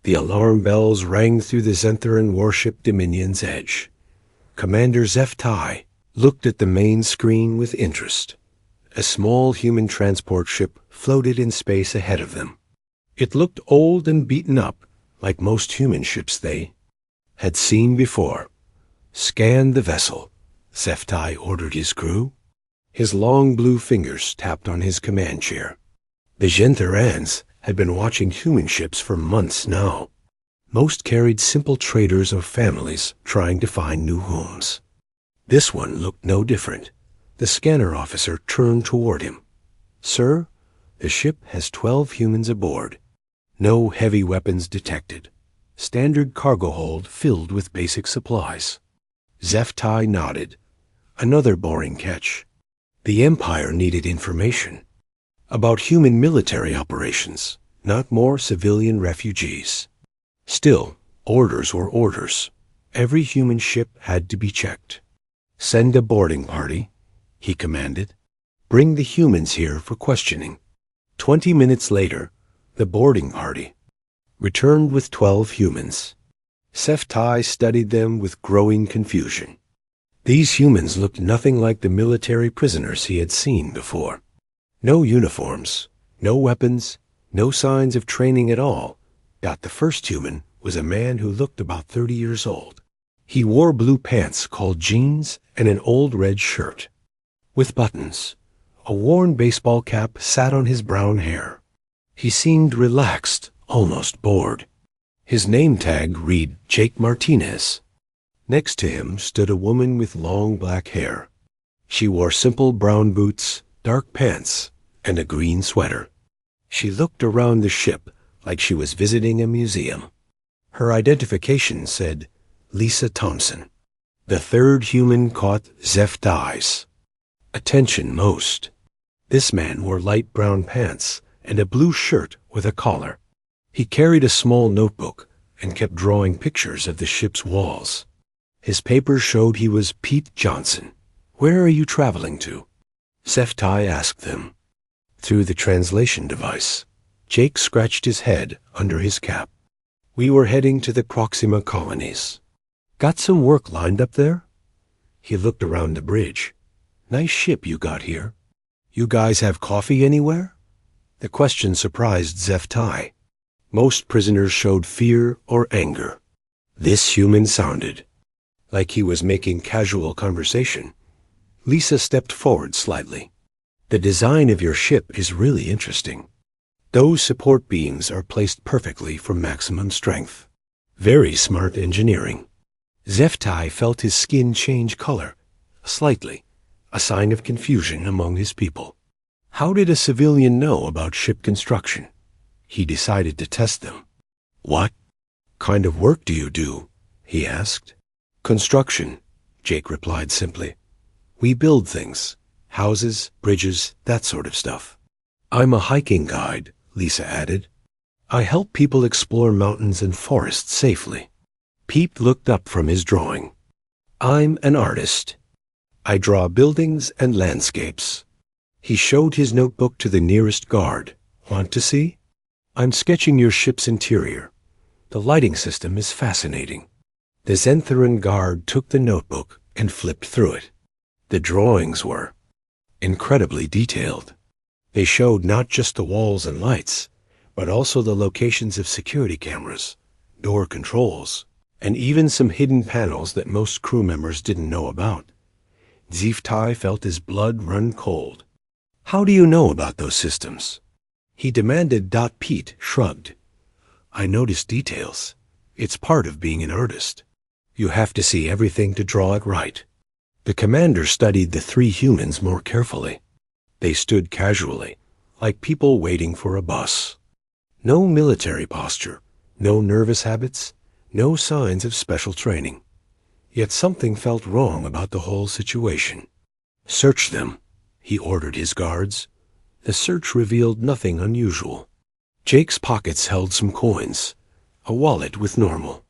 The alarm bells rang through the Zentheran warship Dominion's edge. Commander Zeftai looked at the main screen with interest. A small human transport ship floated in space ahead of them. It looked old and beaten up, like most human ships they had seen before. "Scan the vessel," Zeftai ordered his crew. His long blue fingers tapped on his command chair. The Zentherans had been watching human ships for months now. Most carried simple traders or families trying to find new homes. This one looked no different. The scanner officer turned toward him. "Sir, the ship has 12 humans aboard. No heavy weapons detected. Standard cargo hold filled with basic supplies." Zeftai nodded. Another boring catch. The Empire needed information about human military operations, not more civilian refugees. Still, orders were orders. Every human ship had to be checked. "Send a boarding party," he commanded. "Bring the humans here for questioning." 20 minutes later, the boarding party returned with 12 humans. Zeftai studied them with growing confusion. These humans looked nothing like the military prisoners he had seen before. No uniforms, no weapons, no signs of training at all. The first human was a man who looked about 30 years old. He wore blue pants called jeans and an old red shirt with buttons. A worn baseball cap sat on his brown hair. He seemed relaxed, almost bored. His name tag read Jake Martinez. Next to him stood a woman with long black hair. She wore simple brown boots, dark pants, and a green sweater. She looked around the ship like she was visiting a museum. Her identification said Lisa Thompson. The third human caught Zeftai's attention most. This man wore light brown pants and a blue shirt with a collar. He carried a small notebook and kept drawing pictures of the ship's walls. His papers showed he was Pete Johnson. "Where are you traveling to?" Zeftai asked them. Through the translation device, Jake scratched his head under his cap. "We were heading to the Proxima colonies." "Got some work lined up there?" He looked around the bridge. "Nice ship you got here. You guys have coffee anywhere?" The question surprised Zeftai. Most prisoners showed fear or anger. This human sounded like he was making casual conversation. Lisa stepped forward slightly. "The design of your ship is really interesting. Those support beams are placed perfectly for maximum strength. Very smart engineering." Zeftai felt his skin change color, slightly, a sign of confusion among his people. How did a civilian know about ship construction? He decided to test them. "What kind of work do you do?" he asked. "Construction," Jake replied simply. "We build things, houses, bridges, that sort of stuff." "I'm a hiking guide," Lisa added. "I help people explore mountains and forests safely." Pete looked up from his drawing. "I'm an artist. I draw buildings and landscapes." He showed his notebook to the nearest guard. "Want to see? I'm sketching your ship's interior. The lighting system is fascinating." The Zentheran guard took the notebook and flipped through it. The drawings were incredibly detailed. They showed not just the walls and lights, but also the locations of security cameras, door controls, and even some hidden panels that most crew members didn't know about. Zeftai felt his blood run cold. "How do you know about those systems?" he demanded. Pete shrugged. "I notice details. It's part of being an artist. You have to see everything to draw it right." The commander studied the 3 humans more carefully. They stood casually, like people waiting for a bus. No military posture, no nervous habits, no signs of special training. Yet something felt wrong about the whole situation. "Search them," he ordered his guards. The search revealed nothing unusual. Jake's pockets held some coins, a wallet with normal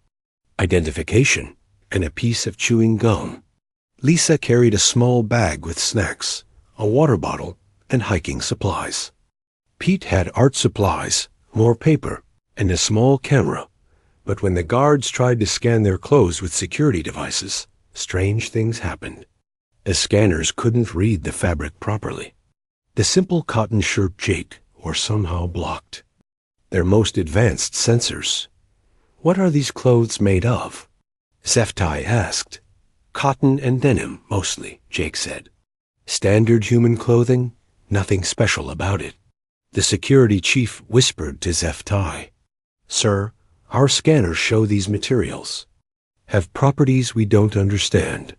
identification, and a piece of chewing gum. Lisa carried a small bag with snacks, a water bottle, and hiking supplies. Pete had art supplies, more paper, and a small camera, But when the guards tried to scan their clothes with security devices, strange things happened. The scanners couldn't read the fabric properly. The simple cotton shirt Jake were somehow blocked. Their most advanced sensors. What are these clothes made of? Zeftai asked. Cotton and denim, mostly, Jake said. Standard human clothing? Nothing special about it. The security chief whispered to Zeftai. Sir, our scanners show these materials have properties we don't understand.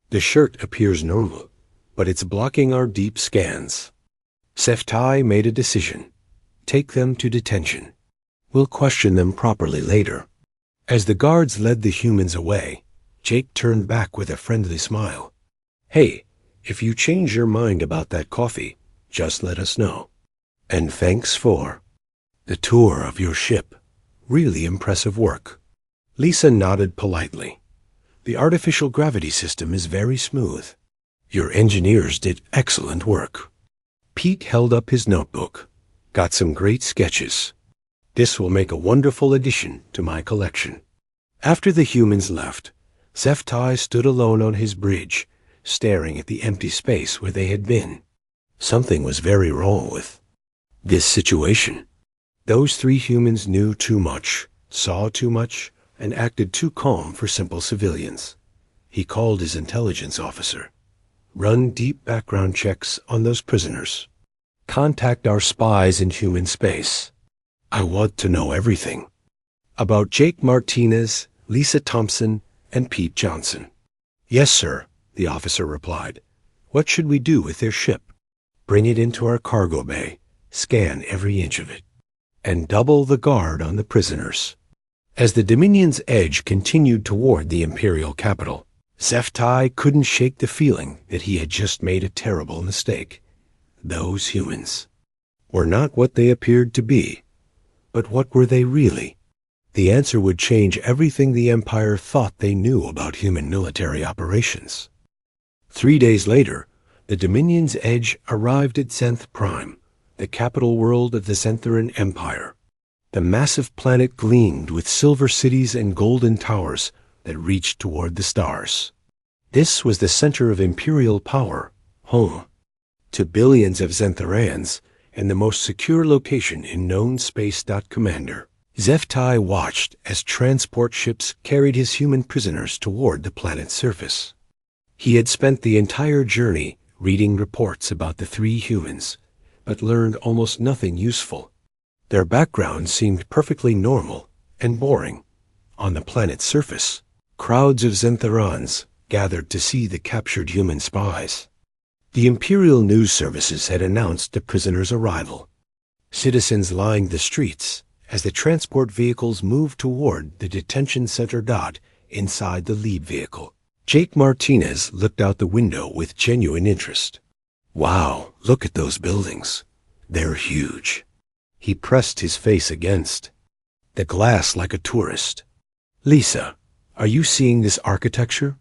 The shirt appears normal, but it's blocking our deep scans. Zeftai made a decision. Take them to detention. We'll question them properly later. As the guards led the humans away, Jake turned back with a friendly smile. Hey, if you change your mind about that coffee, just let us know. And thanks for the tour of your ship. Really impressive work. Lisa nodded politely. The artificial gravity system is very smooth. Your engineers did excellent work. Pete held up his notebook. Got some great sketches. This will make a wonderful addition to my collection. After the humans left, Zeftai stood alone on his bridge, staring at the empty space where they had been. Something was very wrong with this situation. Those three humans knew too much, saw too much, and acted too calm for simple civilians. He called his intelligence officer. Run deep background checks on those prisoners. Contact our spies in human space. I want to know everything. About Jake Martinez, Lisa Thompson, and Pete Johnson. Yes, sir, the officer replied. What should we do with their ship? Bring it into our cargo bay, scan every inch of it, and double the guard on the prisoners. As the Dominion's edge continued toward the Imperial capital, Zeftai couldn't shake the feeling that he had just made a terrible mistake. Those humans were not what they appeared to be, but what were they really? The answer would change everything the Empire thought they knew about human military operations. 3 days later, the Dominion's edge arrived at Zenth Prime, the capital world of the Zentheran Empire. The massive planet gleamed with silver cities and golden towers that reached toward the stars. This was the center of imperial power, home to billions of Zentherans, and the most secure location in known space. Commander Zeftai watched as transport ships carried his human prisoners toward the planet's surface. He had spent the entire journey reading reports about the three humans, but learned almost nothing useful. Their backgrounds seemed perfectly normal and boring. On the planet's surface, crowds of Zentherans gathered to see the captured human spies. The Imperial news services had announced the prisoners' arrival. Citizens lined the streets as the transport vehicles moved toward the detention center. Inside the lead vehicle, Jake Martinez looked out the window with genuine interest. Wow, look at those buildings. They're huge. He pressed his face against the glass like a tourist. Lisa, are you seeing this architecture?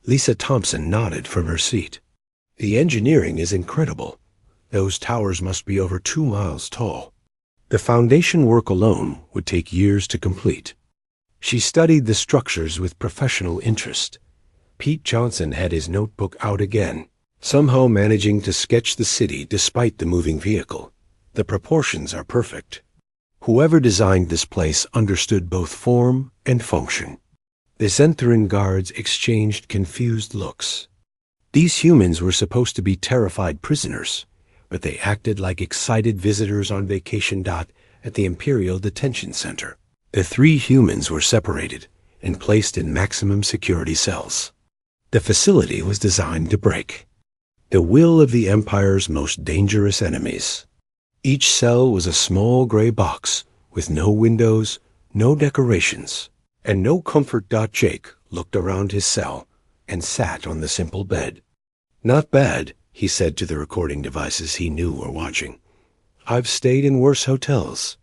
Lisa Thompson nodded from her seat. The engineering is incredible. Those towers must be over 2 miles tall. The foundation work alone would take years to complete. She studied the structures with professional interest. Pete Johnson had his notebook out again, somehow managing to sketch the city despite the moving vehicle. The proportions are perfect. Whoever designed this place understood both form and function. The Zentheran guards exchanged confused looks. These humans were supposed to be terrified prisoners, but they acted like excited visitors on vacation. At the Imperial Detention Center, the three humans were separated and placed in maximum security cells. The facility was designed to break the will of the Empire's most dangerous enemies. Each cell was a small gray box with no windows, no decorations, and no comfort. Jake looked around his cell and sat on the simple bed. Not bad, he said to the recording devices he knew were watching. I've stayed in worse hotels.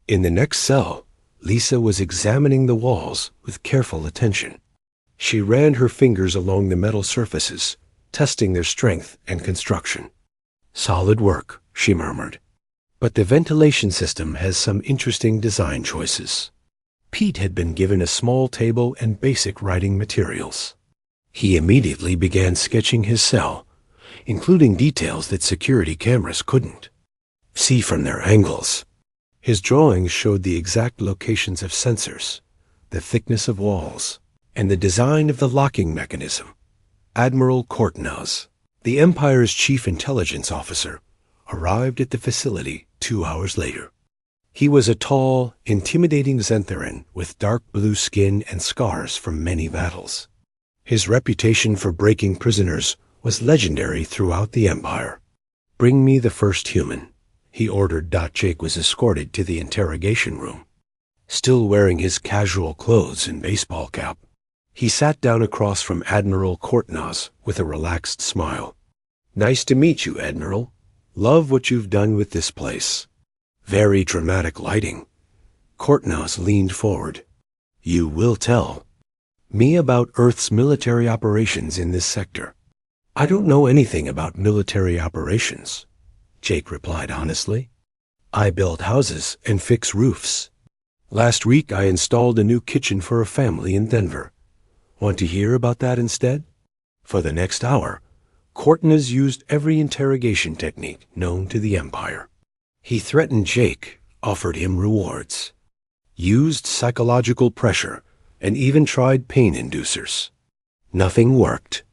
In the next cell, Lisa was examining the walls with careful attention. She ran her fingers along the metal surfaces, testing their strength and construction. Solid work, she murmured. But the ventilation system has some interesting design choices. Pete had been given a small table and basic writing materials. He immediately began sketching his cell, including details that security cameras couldn't see from their angles. His drawings showed the exact locations of sensors, the thickness of walls, and the design of the locking mechanism. Admiral Kortnaz, the Empire's chief intelligence officer, arrived at the facility 2 hours later. He was a tall, intimidating Xantheran with dark blue skin and scars from many battles. His reputation for breaking prisoners was legendary throughout the Empire. "Bring me the first human," he ordered. Jake was escorted to the interrogation room. Still wearing his casual clothes and baseball cap, he sat down across from Admiral Kortnaz with a relaxed smile. "Nice to meet you, Admiral. Love what you've done with this place." Very dramatic lighting. Kortnaz leaned forward. "You will tell me about Earth's military operations in this sector." "I don't know anything about military operations," Jake replied honestly. "I build houses and fix roofs. Last week I installed a new kitchen for a family in Denver. Want to hear about that instead?" For the next hour, Kortnaz used every interrogation technique known to the Empire. He threatened Jake, offered him rewards, used psychological pressure, and even tried pain inducers. Nothing worked.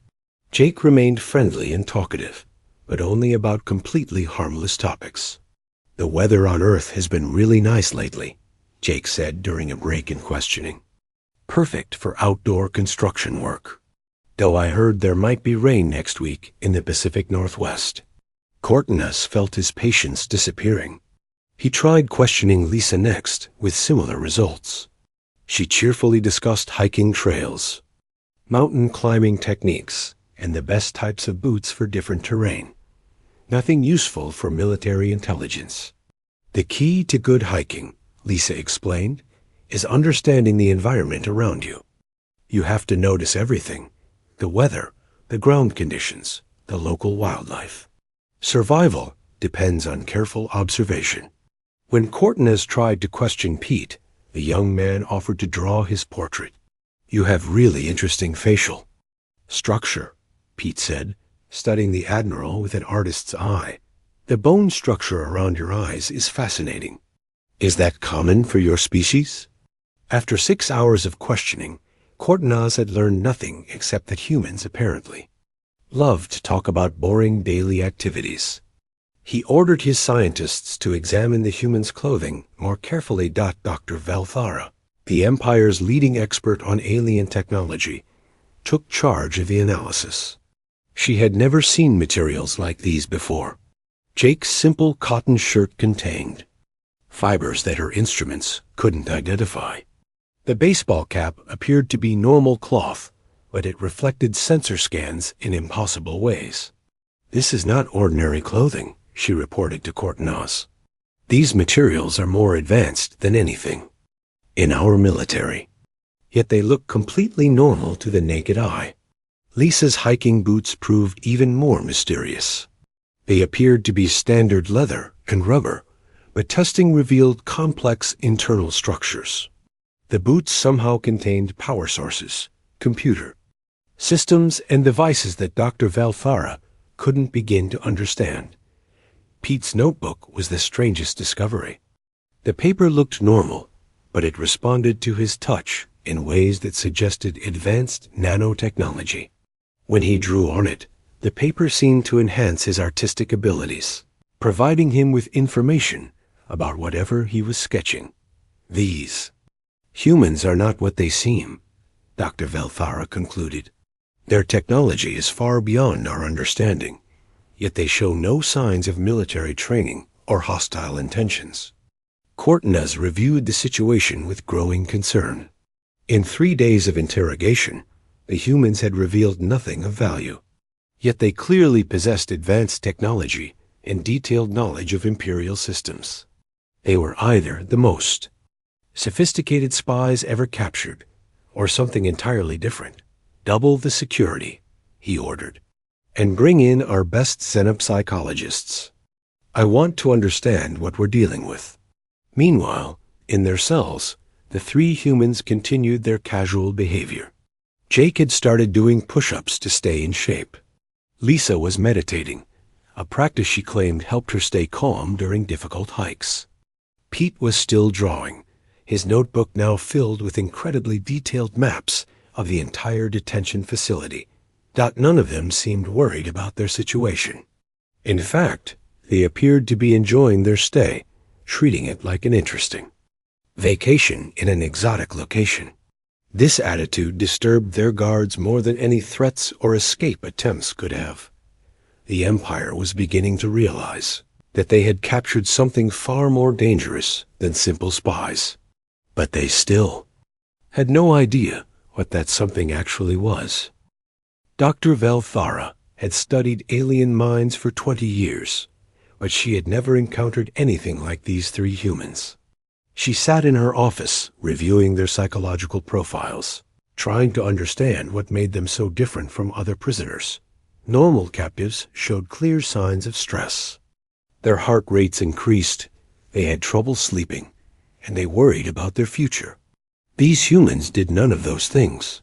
Jake remained friendly and talkative, but only about completely harmless topics. "The weather on Earth has been really nice lately," Jake said during a break in questioning. "Perfect for outdoor construction work. Though I heard there might be rain next week in the Pacific Northwest." Kortnaz felt his patience disappearing. He tried questioning Lisa next, with similar results. She cheerfully discussed hiking trails, mountain climbing techniques, and the best types of boots for different terrain. Nothing useful for military intelligence. "The key to good hiking," Lisa explained, "is understanding the environment around you. You have to notice everything: the weather, the ground conditions, the local wildlife. Survival depends on careful observation." When Kortnaz tried to question Pete, the young man offered to draw his portrait. "You have really interesting facial structure," Pete said, studying the Admiral with an artist's eye. "The bone structure around your eyes is fascinating. Is that common for your species?" After 6 hours of questioning, Kortnaz had learned nothing except that humans, apparently, loved to talk about boring daily activities. He ordered his scientists to examine the human's clothing more carefully. Dr. Valthara, the Empire's leading expert on alien technology, took charge of the analysis. She had never seen materials like these before. Jake's simple cotton shirt contained fibers that her instruments couldn't identify. The baseball cap appeared to be normal cloth, but it reflected sensor scans in impossible ways. "This is not ordinary clothing," she reported to Kortnaz. "These materials are more advanced than anything in our military." Yet they look completely normal to the naked eye. Lisa's hiking boots proved even more mysterious. They appeared to be standard leather and rubber, but testing revealed complex internal structures. The boots somehow contained power sources, computer systems, and devices that Dr. Valthara couldn't begin to understand. Pete's notebook was the strangest discovery. The paper looked normal, but it responded to his touch in ways that suggested advanced nanotechnology. When he drew on it, the paper seemed to enhance his artistic abilities, providing him with information about whatever he was sketching. "These humans are not what they seem," Dr. Valthara concluded. "Their technology is far beyond our understanding, yet they show no signs of military training or hostile intentions." Kortnaz reviewed the situation with growing concern. In 3 days of interrogation, the humans had revealed nothing of value. Yet they clearly possessed advanced technology and detailed knowledge of Imperial systems. They were either the most sophisticated spies ever captured, or something entirely different. "Double the security," he ordered, "and bring in our best Zenop psychologists. I want to understand what we're dealing with." Meanwhile, in their cells, The three humans continued their casual behavior. Jake had started doing push-ups to stay in shape. Lisa was meditating, a practice she claimed helped her stay calm during difficult hikes. Pete was still drawing, his notebook now filled with incredibly detailed maps of the entire detention facility. None of them seemed worried about their situation. In fact, they appeared to be enjoying their stay, treating it like an interesting vacation in an exotic location. This attitude disturbed their guards more than any threats or escape attempts could have. The Empire was beginning to realize that they had captured something far more dangerous than simple spies. But they still had no idea what that something actually was. Dr. Velthara had studied alien minds for 20 years, but she had never encountered anything like these three humans. She sat in her office, reviewing their psychological profiles, trying to understand what made them so different from other prisoners. Normal captives showed clear signs of stress. Their heart rates increased, they had trouble sleeping, and they worried about their future. These humans did none of those things.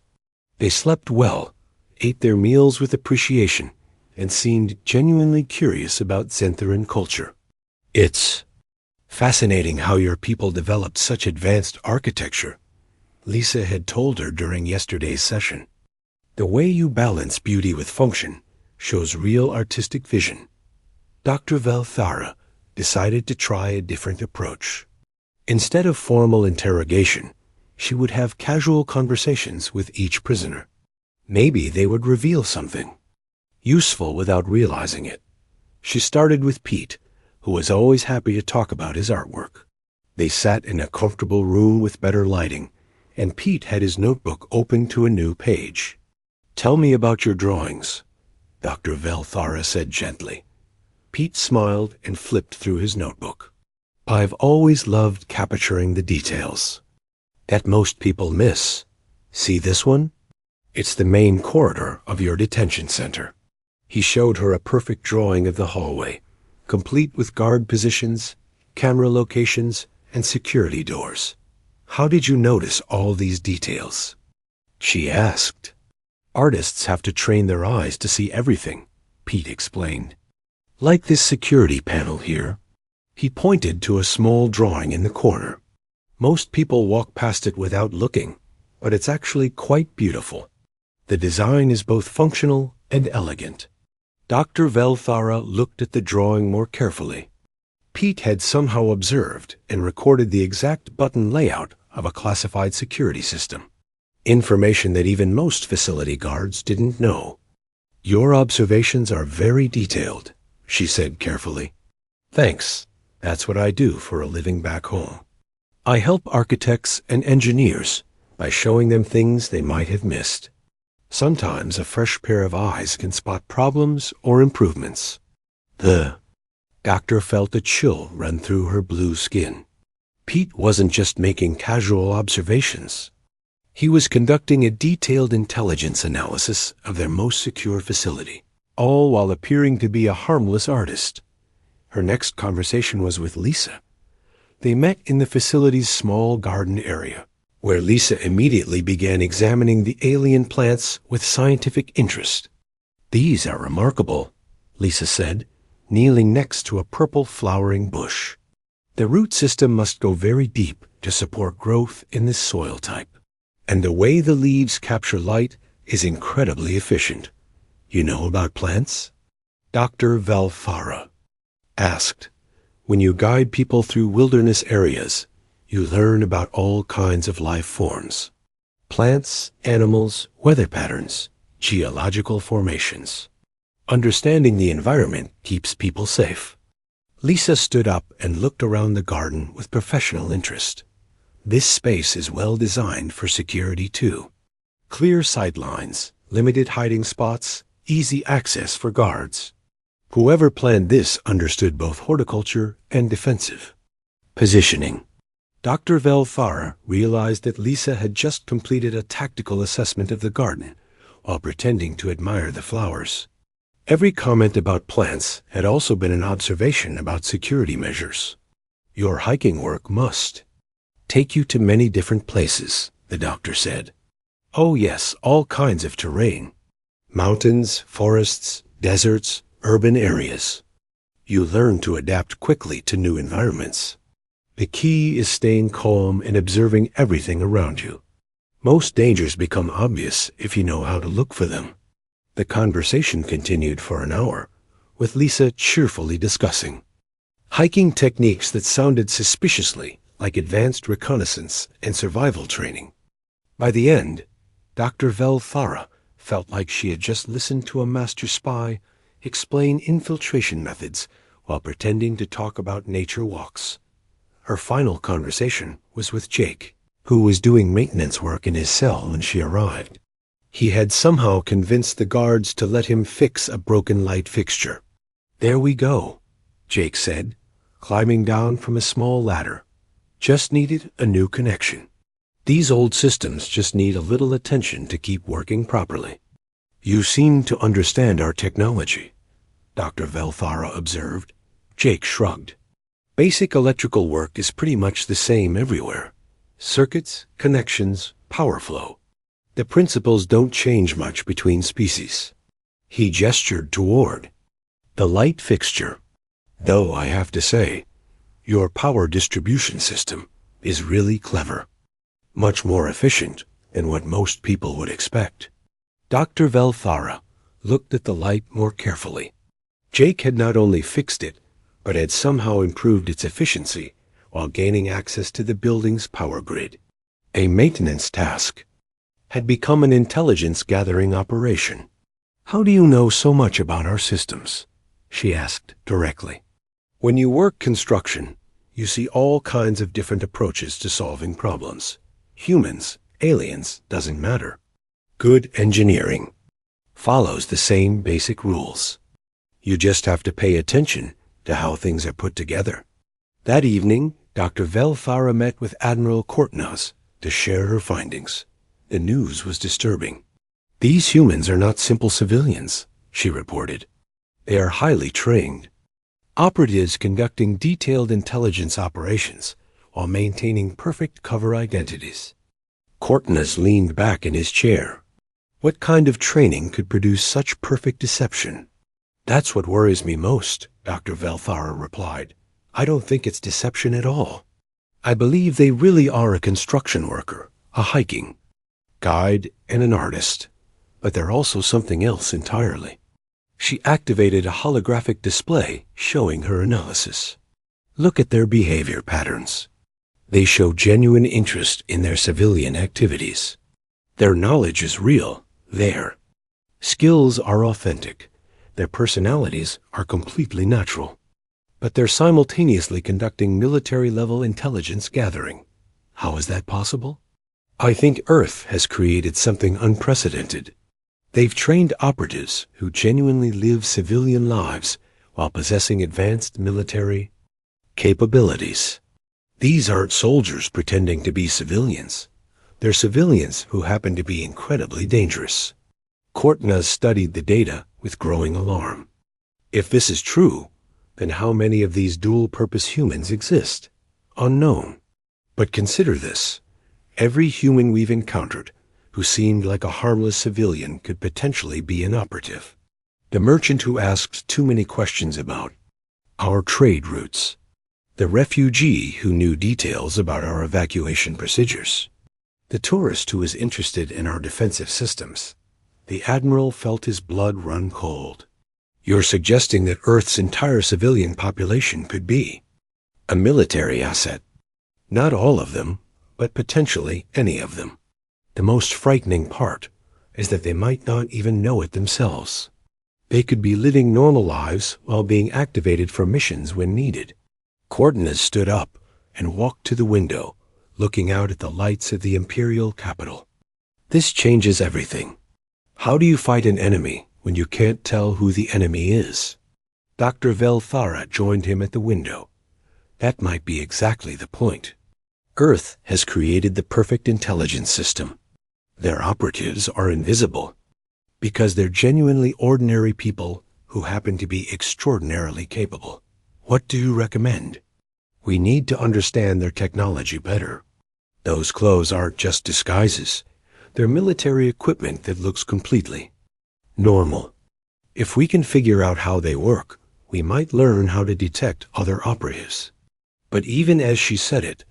They slept well, ate their meals with appreciation, and seemed genuinely curious about Xantheran culture. It's fascinating how your people developed such advanced architecture, Lisa had told her during yesterday's session. The way you balance beauty with function shows real artistic vision. Dr. Velthara decided to try a different approach. Instead of formal interrogation, she would have casual conversations with each prisoner. Maybe they would reveal something useful without realizing it. She started with Pete, who was always happy to talk about his artwork. They sat in a comfortable room with better lighting, and Pete had his notebook open to a new page. "Tell me about your drawings," Dr. Velthara said gently. Pete smiled and flipped through his notebook. "I've always loved capturing the details that most people miss. See this one? It's the main corridor of your detention center." He showed her a perfect drawing of the hallway, complete with guard positions, camera locations, and security doors. "How did you notice all these details?" she asked. "Artists have to train their eyes to see everything," Pete explained. "Like this security panel here." He pointed to a small drawing in the corner. "Most people walk past it without looking, but it's actually quite beautiful. The design is both functional and elegant." Dr. Velthara looked at the drawing more carefully. Pete had somehow observed and recorded the exact button layout of a classified security system, information that even most facility guards didn't know. "Your observations are very detailed," she said carefully. "Thanks. That's what I do for a living back home. I help architects and engineers by showing them things they might have missed. Sometimes a fresh pair of eyes can spot problems or improvements." The doctor felt a chill run through her blue skin. Pete wasn't just making casual observations. He was conducting a detailed intelligence analysis of their most secure facility, all while appearing to be a harmless artist. Her next conversation was with Lisa. They met in the facility's small garden area, where Lisa immediately began examining the alien plants with scientific interest. "These are remarkable," Lisa said, kneeling next to a purple flowering bush. "The root system must go very deep to support growth in this soil type. And the way the leaves capture light is incredibly efficient. You know about plants?" Dr. Velthara asked. "When you guide people through wilderness areas, you learn about all kinds of life forms. Plants, animals, weather patterns, geological formations. Understanding the environment keeps people safe." Lisa stood up and looked around the garden with professional interest. "This space is well designed for security too. Clear sightlines, limited hiding spots, easy access for guards. Whoever planned this understood both horticulture and defensive positioning." Dr. Velthara realized that Lisa had just completed a tactical assessment of the garden while pretending to admire the flowers. Every comment about plants had also been an observation about security measures. "Your hiking work must take you to many different places, the doctor said. Oh yes, all kinds of terrain. Mountains, forests, deserts, urban areas. You learn to adapt quickly to new environments. The key is staying calm and observing everything around you. Most dangers become obvious if you know how to look for them. The conversation continued for an hour, with Lisa cheerfully discussing hiking techniques that sounded suspiciously like advanced reconnaissance and survival training. By the end, Dr. Velthara felt like she had just listened to a master spy explain infiltration methods while pretending to talk about nature walks. Her final conversation was with Jake, who was doing maintenance work in his cell when she arrived. He had somehow convinced the guards to let him fix a broken light fixture. There we go, Jake said, climbing down from a small ladder. Just needed a new connection. These old systems just need a little attention to keep working properly. You seem to understand our technology, Dr. Velthara observed. Jake shrugged. Basic electrical work is pretty much the same everywhere. Circuits, connections, power flow. The principles don't change much between species. He gestured toward the light fixture. Though I have to say, your power distribution system is really clever. Much more efficient than what most people would expect. Dr. Velthara looked at the light more carefully. Jake had not only fixed it, but had somehow improved its efficiency while gaining access to the building's power grid. A maintenance task had become an intelligence-gathering operation. How do you know so much about our systems? She asked directly. When you work construction, you see all kinds of different approaches to solving problems. Humans, aliens, doesn't matter. Good engineering follows the same basic rules. You just have to pay attention to how things are put together. That evening, Dr. Velthara met with Admiral Kortnaz to share her findings. The news was disturbing. These humans are not simple civilians, she reported. They are highly trained. Operatives conducting detailed intelligence operations while maintaining perfect cover identities. Kortnaz leaned back in his chair. What kind of training could produce such perfect deception? That's what worries me most, Dr. Velthara replied. I don't think it's deception at all. I believe they really are a construction worker, a hiking guide, and an artist. But they're also something else entirely. She activated a holographic display showing her analysis. Look at their behavior patterns. They show genuine interest in their civilian activities. Their knowledge is real, there. Skills are authentic. Their personalities are completely natural. But they're simultaneously conducting military-level intelligence gathering. How is that possible? I think Earth has created something unprecedented. They've trained operatives who genuinely live civilian lives while possessing advanced military capabilities. These aren't soldiers pretending to be civilians. They're civilians who happen to be incredibly dangerous. Kortnaz studied the data with growing alarm. If this is true, then how many of these dual-purpose humans exist? Unknown. But consider this. Every human we've encountered who seemed like a harmless civilian could potentially be an operative. The merchant who asked too many questions about our trade routes. The refugee who knew details about our evacuation procedures. The tourist who was interested in our defensive systems. The admiral felt his blood run cold. You're suggesting that Earth's entire civilian population could be a military asset. Not all of them, but potentially any of them. The most frightening part is that they might not even know it themselves. They could be living normal lives while being activated for missions when needed. Kortnaz stood up and walked to the window, looking out at the lights of the imperial capital. This changes everything. How do you fight an enemy when you can't tell who the enemy is? Dr. Velthara joined him at the window. That might be exactly the point. Earth has created the perfect intelligence system. Their operatives are invisible because they're genuinely ordinary people who happen to be extraordinarily capable. What do you recommend? We need to understand their technology better. Those clothes aren't just disguises. They're military equipment that looks completely normal. If we can figure out how they work, we might learn how to detect other operatives. But even as she said it,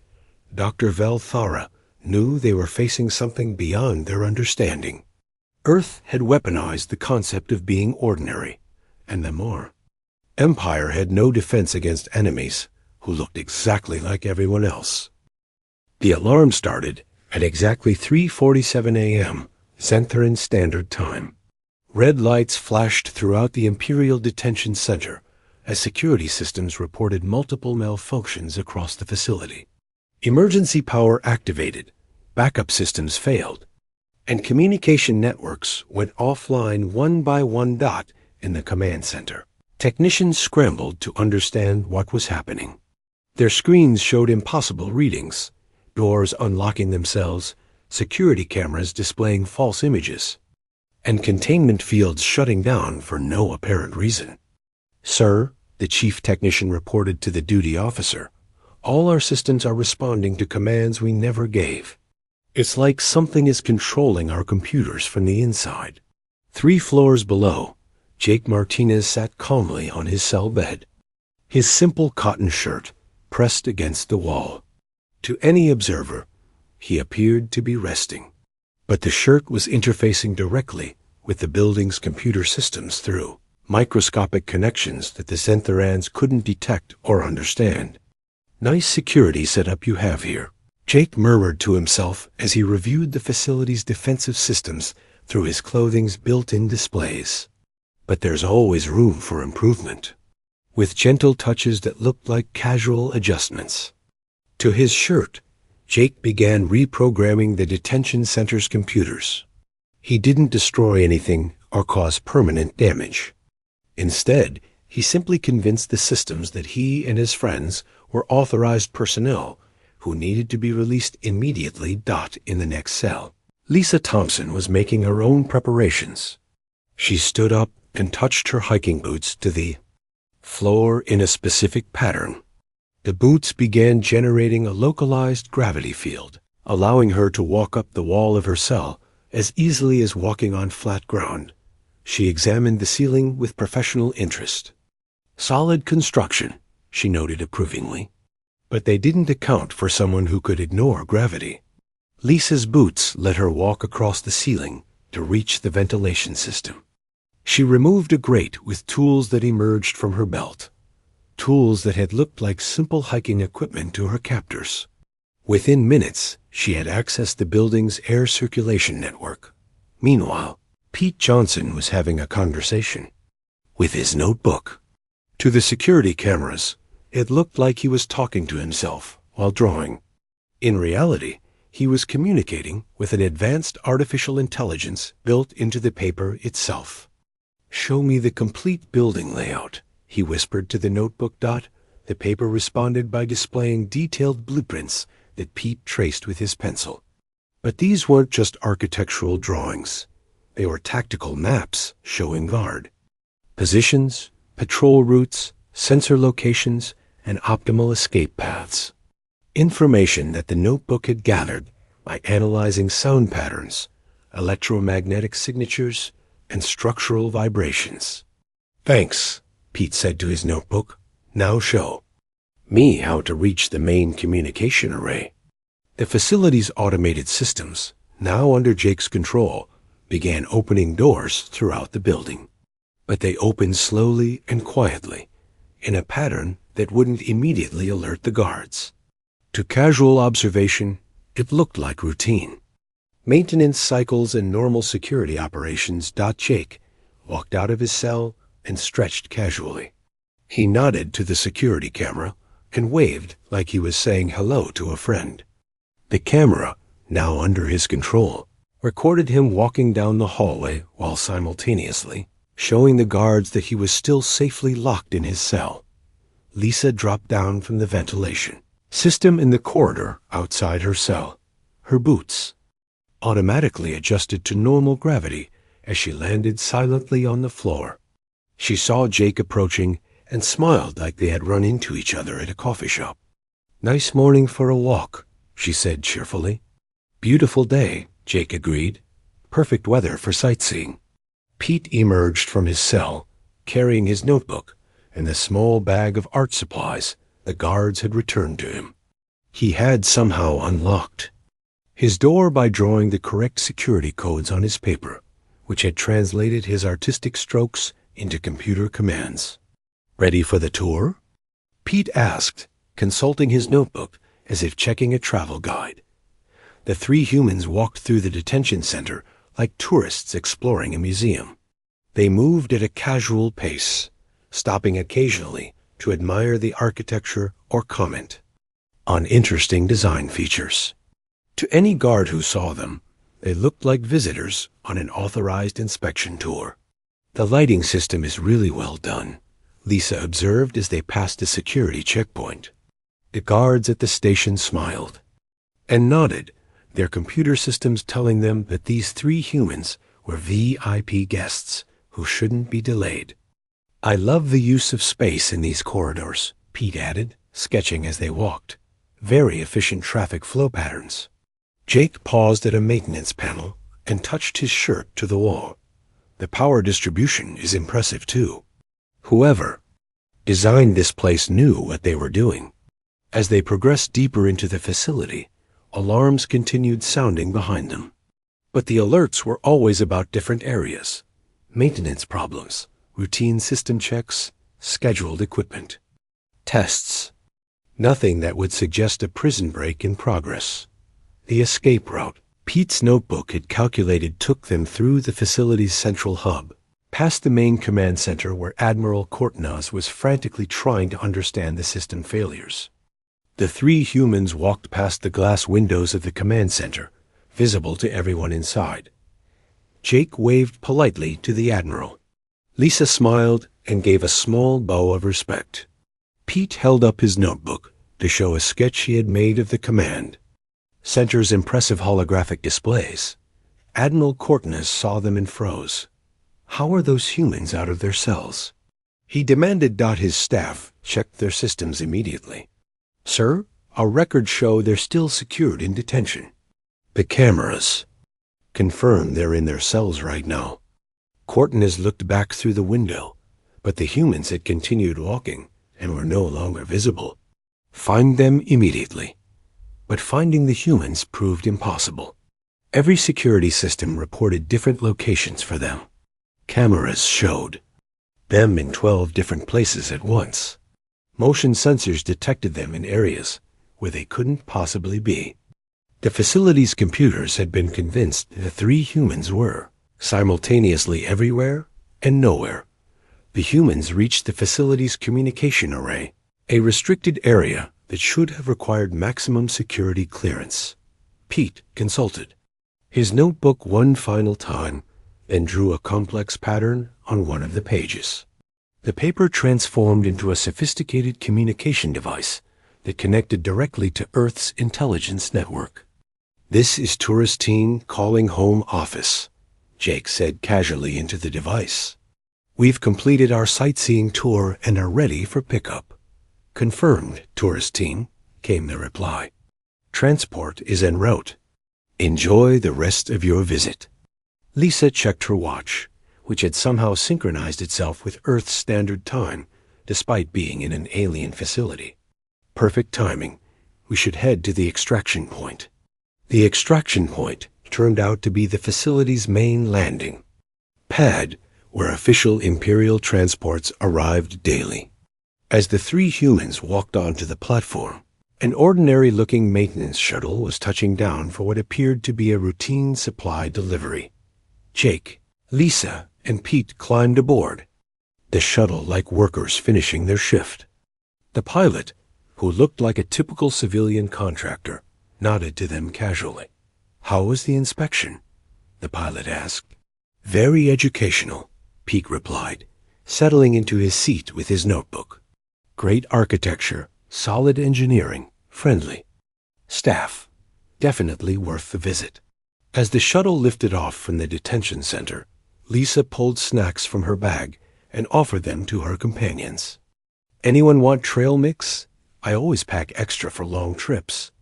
Dr. Velthara knew they were facing something beyond their understanding. Earth had weaponized the concept of being ordinary, and the more. Empire had no defense against enemies who looked exactly like everyone else. The alarm started at exactly 3:47 a.m. Centauran Standard Time. Red lights flashed throughout the Imperial Detention Center as security systems reported multiple malfunctions across the facility. Emergency power activated, backup systems failed, and communication networks went offline one by one dot in the command center. Technicians scrambled to understand what was happening. Their screens showed impossible readings, doors unlocking themselves, security cameras displaying false images, and containment fields shutting down for no apparent reason. "Sir," the chief technician reported to the duty officer, "all our systems are responding to commands we never gave. It's like something is controlling our computers from the inside." 3 floors below, Jake Martinez sat calmly on his cell bed, his simple cotton shirt pressed against the wall. To any observer, he appeared to be resting. But the shirt was interfacing directly with the building's computer systems through microscopic connections that the Zentharans couldn't detect or understand. "Nice security setup you have here," Jake murmured to himself as he reviewed the facility's defensive systems through his clothing's built-in displays. But there's always room for improvement, with gentle touches that looked like casual adjustments. To his shirt, Jake began reprogramming the detention center's computers. He didn't destroy anything or cause permanent damage. Instead, he simply convinced the systems that he and his friends were authorized personnel who needed to be released immediately. In the next cell, Lisa Thompson was making her own preparations. She stood up and touched her hiking boots to the floor in a specific pattern. The boots began generating a localized gravity field, allowing her to walk up the wall of her cell as easily as walking on flat ground. She examined the ceiling with professional interest. "Solid construction," she noted approvingly. But they didn't account for someone who could ignore gravity. Lisa's boots let her walk across the ceiling to reach the ventilation system. She removed a grate with tools that emerged from her belt, tools that had looked like simple hiking equipment to her captors. Within minutes, she had accessed the building's air circulation network. Meanwhile, Pete Johnson was having a conversation with his notebook. To the security cameras, it looked like he was talking to himself while drawing. In reality, he was communicating with an advanced artificial intelligence built into the paper itself. "Show me the complete building layout," he whispered to the notebook. The paper responded by displaying detailed blueprints that Pete traced with his pencil. But these weren't just architectural drawings. They were tactical maps showing guard positions, patrol routes, sensor locations, and optimal escape paths. Information that the notebook had gathered by analyzing sound patterns, electromagnetic signatures, and structural vibrations. "Thanks," Pete said to his notebook. "Now show me how to reach the main communication array." The facility's automated systems, now under Jake's control, began opening doors throughout the building. But they opened slowly and quietly, in a pattern that wouldn't immediately alert the guards. To casual observation, it looked like routine. Maintenance cycles and normal security operations. Jake walked out of his cell and stretched casually. He nodded to the security camera and waved like he was saying hello to a friend. The camera, now under his control, recorded him walking down the hallway while simultaneously showing the guards that he was still safely locked in his cell. Lisa dropped down from the ventilation system in the corridor outside her cell. Her boots automatically adjusted to normal gravity as she landed silently on the floor. She saw Jake approaching and smiled like they had run into each other at a coffee shop. "Nice morning for a walk," she said cheerfully. Beautiful day, Jake agreed. Perfect weather for sightseeing. Pete emerged from his cell, carrying his notebook and the small bag of art supplies the guards had returned to him. He had somehow unlocked his door by drawing the correct security codes on his paper, which had translated his artistic strokes into computer commands. Ready for the tour? Pete asked, consulting his notebook as if checking a travel guide. The three humans walked through the detention center like tourists exploring a museum. They moved at a casual pace, stopping occasionally to admire the architecture or comment on interesting design features. To any guard who saw them, they looked like visitors on an authorized inspection tour. The lighting system is really well done, Lisa observed as they passed a security checkpoint. The guards at the station smiled and nodded, their computer systems telling them that these three humans were VIP guests who shouldn't be delayed. I love the use of space in these corridors, Pete added, sketching as they walked. Very efficient traffic flow patterns. Jake paused at a maintenance panel and touched his shirt to the wall. The power distribution is impressive too. Whoever designed this place knew what they were doing. As they progressed deeper into the facility, alarms continued sounding behind them. But the alerts were always about different areas. Maintenance problems, routine system checks, scheduled equipment. Tests. Nothing that would suggest a prison break in progress. The escape route Pete's notebook had calculated took them through the facility's central hub, past the main command center where Admiral Courtenaz was frantically trying to understand the system failures. The three humans walked past the glass windows of the command center, visible to everyone inside. Jake waved politely to the Admiral. Lisa smiled and gave a small bow of respect. Pete held up his notebook to show a sketch he had made of the command center's impressive holographic displays. Admiral Courtenaz saw them and froze. How are those humans out of their cells? He demanded his staff check their systems immediately. Sir, our records show they're still secured in detention. The cameras confirm they're in their cells right now. Courtenaz looked back through the window, but the humans had continued walking and were no longer visible. Find them immediately. But finding the humans proved impossible. Every security system reported different locations for them. Cameras showed them in 12 different places at once. Motion sensors detected them in areas where they couldn't possibly be. The facility's computers had been convinced the three humans were simultaneously everywhere and nowhere. The humans reached the facility's communication array, a restricted area that should have required maximum security clearance. Pete consulted his notebook one final time and drew a complex pattern on one of the pages. The paper transformed into a sophisticated communication device that connected directly to Earth's intelligence network. This is Tourist Team calling home office, Jake said casually into the device. We've completed our sightseeing tour and are ready for pickup. Confirmed, Tourist Team, came the reply. Transport is en route. Enjoy the rest of your visit. Lisa checked her watch, which had somehow synchronized itself with Earth's standard time, despite being in an alien facility. Perfect timing. We should head to the extraction point. The extraction point turned out to be the facility's main landing pad, where official Imperial transports arrived daily. As the three humans walked onto the platform, an ordinary-looking maintenance shuttle was touching down for what appeared to be a routine supply delivery. Jake, Lisa, and Pete climbed aboard, the shuttle like workers finishing their shift. The pilot, who looked like a typical civilian contractor, nodded to them casually. How was the inspection? The pilot asked. Very educational, Pete replied, settling into his seat with his notebook. Great architecture, solid engineering, friendly. Staff, definitely worth the visit. As the shuttle lifted off from the detention center, Lisa pulled snacks from her bag and offered them to her companions. Anyone want trail mix? I always pack extra for long trips.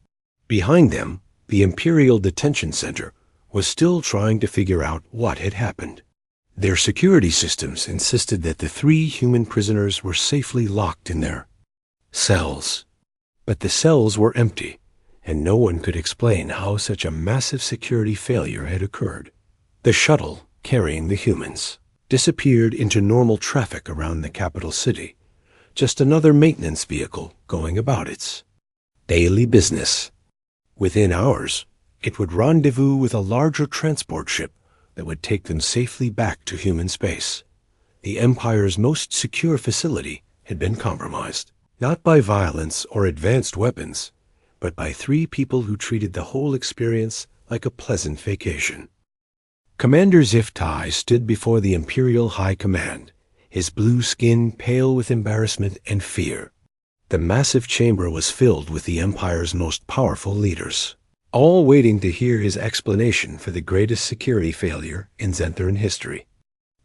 Behind them, the Imperial Detention Center was still trying to figure out what had happened. Their security systems insisted that the 3 human prisoners were safely locked in their cells. But the cells were empty, and no one could explain how such a massive security failure had occurred. The shuttle, carrying the humans, disappeared into normal traffic around the capital city, just another maintenance vehicle going about its daily business. Within hours, it would rendezvous with a larger transport ship that would take them safely back to human space. The Empire's most secure facility had been compromised, not by violence or advanced weapons, but by 3 people who treated the whole experience like a pleasant vacation. Commander HFY stood before the Imperial High Command, his blue skin pale with embarrassment and fear. The massive chamber was filled with the Empire's most powerful leaders, all waiting to hear his explanation for the greatest security failure in Zentheran history.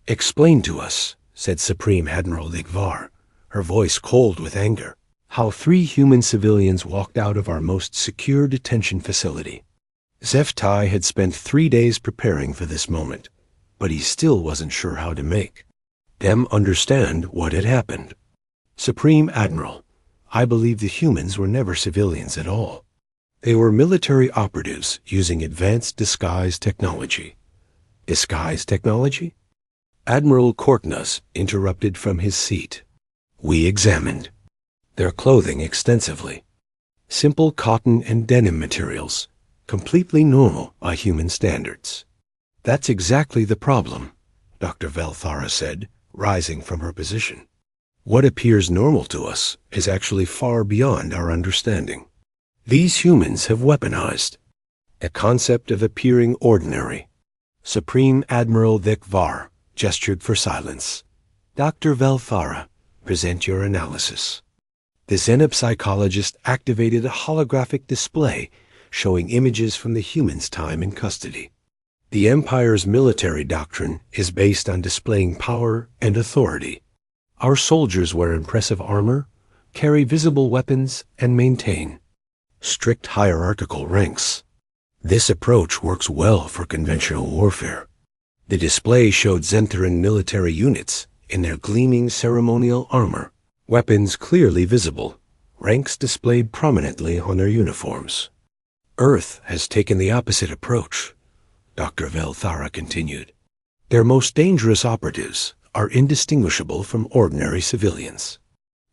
"Explain to us," said Supreme Admiral Ligvar, her voice cold with anger, "how 3 human civilians walked out of our most secure detention facility." HFY had spent 3 days preparing for this moment, but he still wasn't sure how to make them understand what had happened. "Supreme Admiral, I believe the humans were never civilians at all. They were military operatives using advanced disguise technology." "Disguise technology?" Admiral Korknus interrupted from his seat. "We examined their clothing extensively. Simple cotton and denim materials, completely normal by human standards." "That's exactly the problem," Dr. Velthara said, rising from her position. "What appears normal to us is actually far beyond our understanding. These humans have weaponized a concept of appearing ordinary." Supreme Admiral Ligvar gestured for silence. "Dr. Velthara, present your analysis." The xenopsychologist activated a holographic display showing images from the humans' time in custody. "The Empire's military doctrine is based on displaying power and authority. Our soldiers wear impressive armor, carry visible weapons, and maintain strict hierarchical ranks. This approach works well for conventional warfare." The display showed Zentheran military units in their gleaming ceremonial armor, weapons clearly visible, ranks displayed prominently on their uniforms. "Earth has taken the opposite approach," Dr. Velthara continued. "Their most dangerous operatives are indistinguishable from ordinary civilians.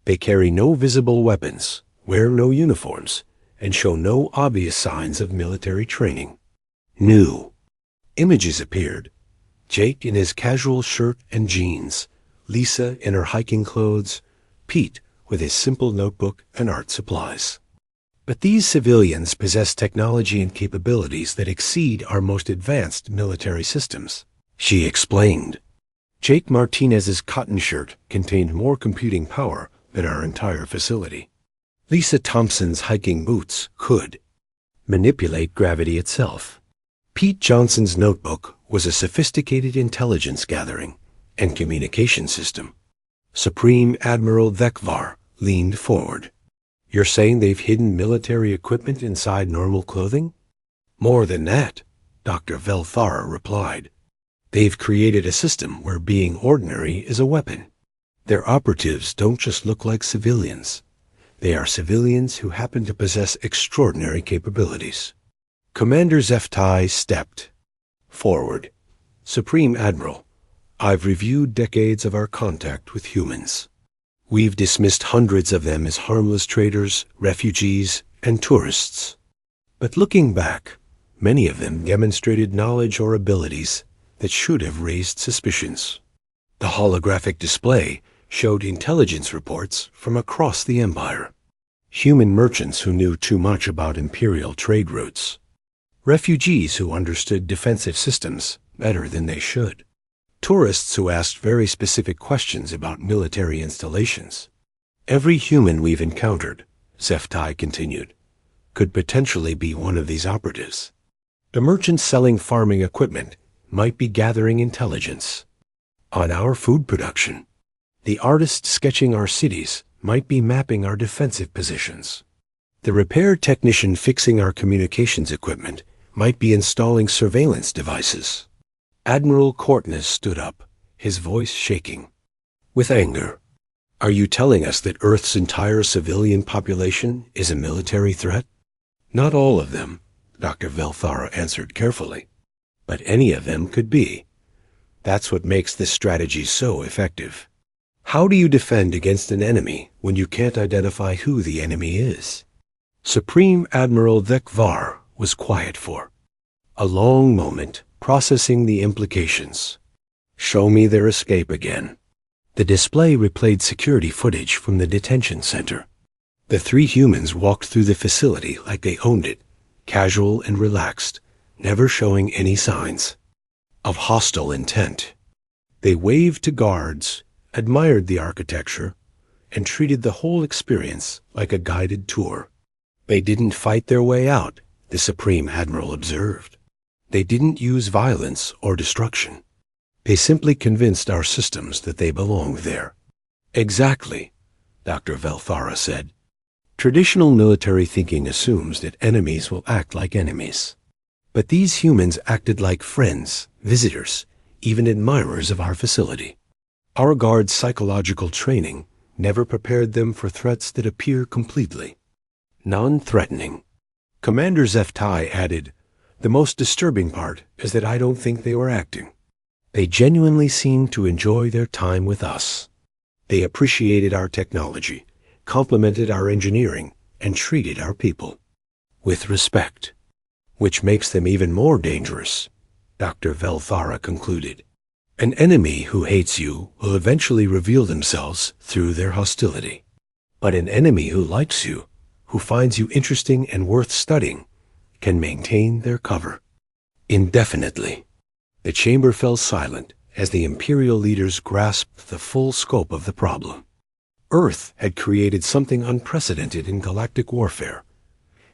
They carry no visible weapons, wear no uniforms, and show no obvious signs of military training." New images appeared. Jake in his casual shirt and jeans, Lisa in her hiking clothes, Pete with his simple notebook and art supplies. "But these civilians possess technology and capabilities that exceed our most advanced military systems," she explained. Jake Martinez's cotton shirt contained more computing power than our entire facility. Lisa Thompson's hiking boots could manipulate gravity itself. Pete Johnson's notebook was a sophisticated intelligence gathering and communication system. Supreme Admiral Ligvar leaned forward. "You're saying they've hidden military equipment inside normal clothing?" "More than that," Dr. Velthara replied. "They've created a system where being ordinary is a weapon. Their operatives don't just look like civilians. They are civilians who happen to possess extraordinary capabilities." Commander HFY stepped forward. "Supreme Admiral, I've reviewed decades of our contact with humans. We've dismissed hundreds of them as harmless traders, refugees, and tourists. But looking back, many of them demonstrated knowledge or abilities that should have raised suspicions." The holographic display showed intelligence reports from across the Empire. Human merchants who knew too much about Imperial trade routes. Refugees who understood defensive systems better than they should. Tourists who asked very specific questions about military installations. "Every human we've encountered," HFY continued, "could potentially be one of these operatives. The merchants selling farming equipment might be gathering intelligence on our food production. The artists sketching our cities might be mapping our defensive positions. The repair technician fixing our communications equipment might be installing surveillance devices. Admiral Courtness stood up, his voice shaking with anger. Are you telling us that Earth's entire civilian population is a military threat? Not all of them, Dr. Velthara answered carefully. But any of them could be. That's what makes this strategy so effective. How do you defend against an enemy when you can't identify who the enemy is? Supreme Admiral Vekvar was quiet for a long moment, processing the implications. Show me their escape again. The display replayed security footage from the detention center. The three humans walked through the facility like they owned it, casual and relaxed, never showing any signs of hostile intent. They waved to guards, admired the architecture, and treated the whole experience like a guided tour. They didn't fight their way out, the Supreme Admiral observed. They didn't use violence or destruction. They simply convinced our systems that they belonged there. Exactly, Dr. Velthara said. Traditional military thinking assumes that enemies will act like enemies. But these humans acted like friends, visitors, even admirers of our facility. Our guards' psychological training never prepared them for threats that appear completely non-threatening. Commander Zeftai added, the most disturbing part is that I don't think they were acting. They genuinely seemed to enjoy their time with us. They appreciated our technology, complimented our engineering, and treated our people with respect, which makes them even more dangerous, Dr. Velthara concluded. An enemy who hates you will eventually reveal themselves through their hostility. But an enemy who likes you, who finds you interesting and worth studying, can maintain their cover indefinitely. The chamber fell silent as the Imperial leaders grasped the full scope of the problem. Earth had created something unprecedented in galactic warfare,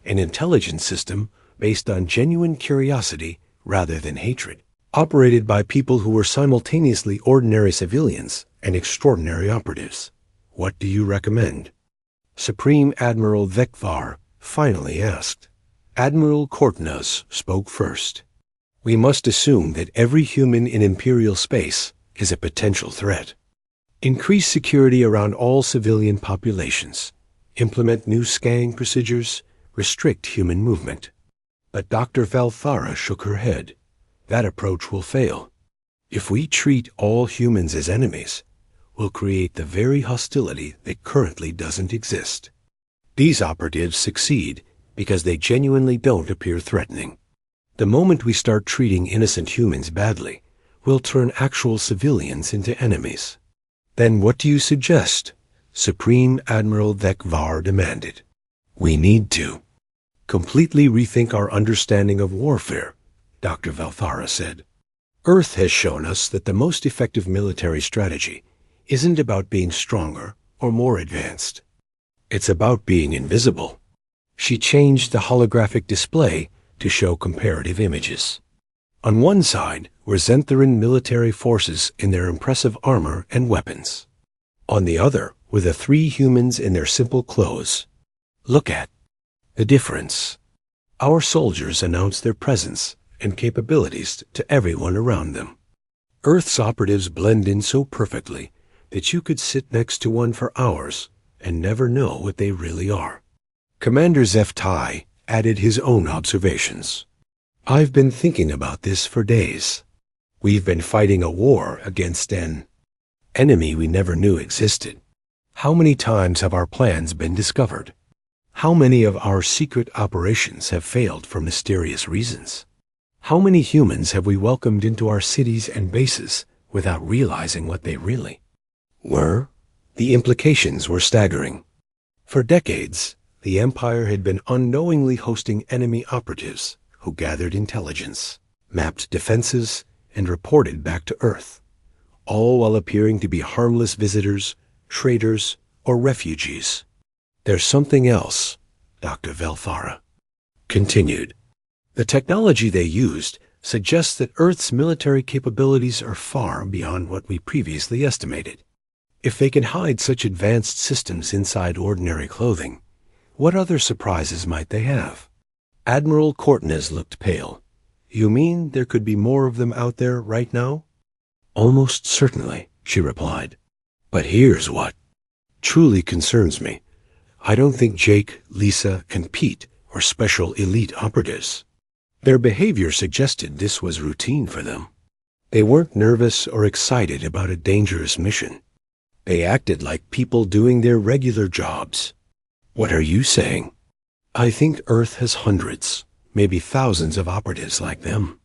an intelligence system based on genuine curiosity rather than hatred, operated by people who were simultaneously ordinary civilians and extraordinary operatives. What do you recommend? Supreme Admiral Vekvar finally asked. Admiral Courtness spoke first. We must assume that every human in Imperial space is a potential threat. Increase security around all civilian populations. Implement new scanning procedures. Restrict human movement. But Dr. Velthara shook her head. That approach will fail. If we treat all humans as enemies, we'll create the very hostility that currently doesn't exist. These operatives succeed because they genuinely don't appear threatening. The moment we start treating innocent humans badly, we'll turn actual civilians into enemies. Then what do you suggest? Supreme Admiral Vekvar demanded. We need to completely rethink our understanding of warfare, Dr. Velthara said. Earth has shown us that the most effective military strategy isn't about being stronger or more advanced. It's about being invisible. She changed the holographic display to show comparative images. On one side were Zentharan military forces in their impressive armor and weapons. On the other were the three humans in their simple clothes. Look at the difference. Our soldiers announced their presence and capabilities to everyone around them. Earth's operatives blend in so perfectly that you could sit next to one for hours and never know what they really are. Commander Zeftai added his own observations. I've been thinking about this for days. We've been fighting a war against an enemy we never knew existed. How many times have our plans been discovered? How many of our secret operations have failed for mysterious reasons? How many humans have we welcomed into our cities and bases without realizing what they really were? The implications were staggering. For decades, the Empire had been unknowingly hosting enemy operatives who gathered intelligence, mapped defenses, and reported back to Earth, all while appearing to be harmless visitors, traders, or refugees. There's something else, Dr. Velthara continued. The technology they used suggests that Earth's military capabilities are far beyond what we previously estimated. If they can hide such advanced systems inside ordinary clothing, What other surprises might they have? Admiral Cortnes looked pale. You mean there could be more of them out there right now? Almost certainly, she replied. But here's what truly concerns me. I don't think Jake, Lisa, and Pete were special elite operatives. Their behavior suggested this was routine for them. They weren't nervous or excited about a dangerous mission. They acted like people doing their regular jobs. What are you saying? I think Earth has hundreds, maybe thousands of operatives like them.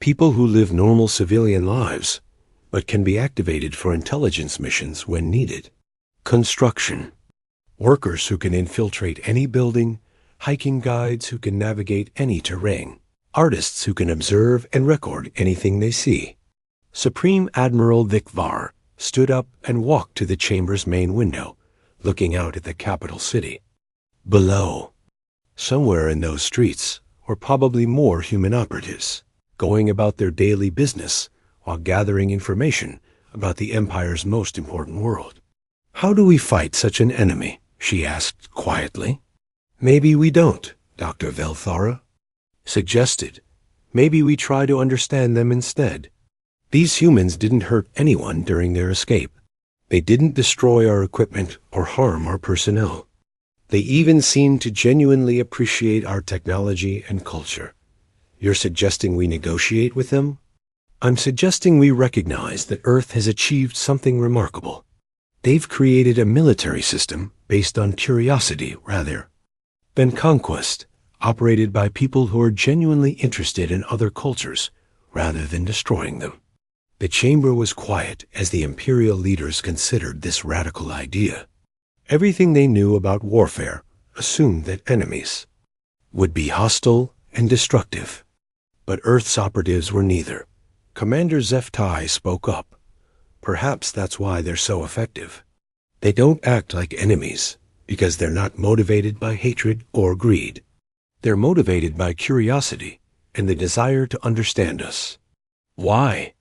People who live normal civilian lives, but can be activated for intelligence missions when needed. Construction. Workers who can infiltrate any building, hiking guides who can navigate any terrain, artists who can observe and record anything they see. Supreme Admiral Vikvar stood up and walked to the chamber's main window, looking out at the capital city. Below, somewhere in those streets, were probably more human operatives, going about their daily business while gathering information about the Empire's most important world. How do we fight such an enemy? She asked quietly. Maybe we don't, Dr. Velthara suggested. Maybe we try to understand them instead. These humans didn't hurt anyone during their escape. They didn't destroy our equipment or harm our personnel. They even seemed to genuinely appreciate our technology and culture. You're suggesting we negotiate with them? I'm suggesting we recognize that Earth has achieved something remarkable. They've created a military system based on curiosity rather than conquest, operated by people who are genuinely interested in other cultures rather than destroying them. The chamber was quiet as the imperial leaders considered this radical idea. Everything they knew about warfare assumed that enemies would be hostile and destructive. But Earth's operatives were neither. Commander Zeftai spoke up. Perhaps that's why they're so effective. They don't act like enemies because they're not motivated by hatred or greed. They're motivated by curiosity and the desire to understand us. Why?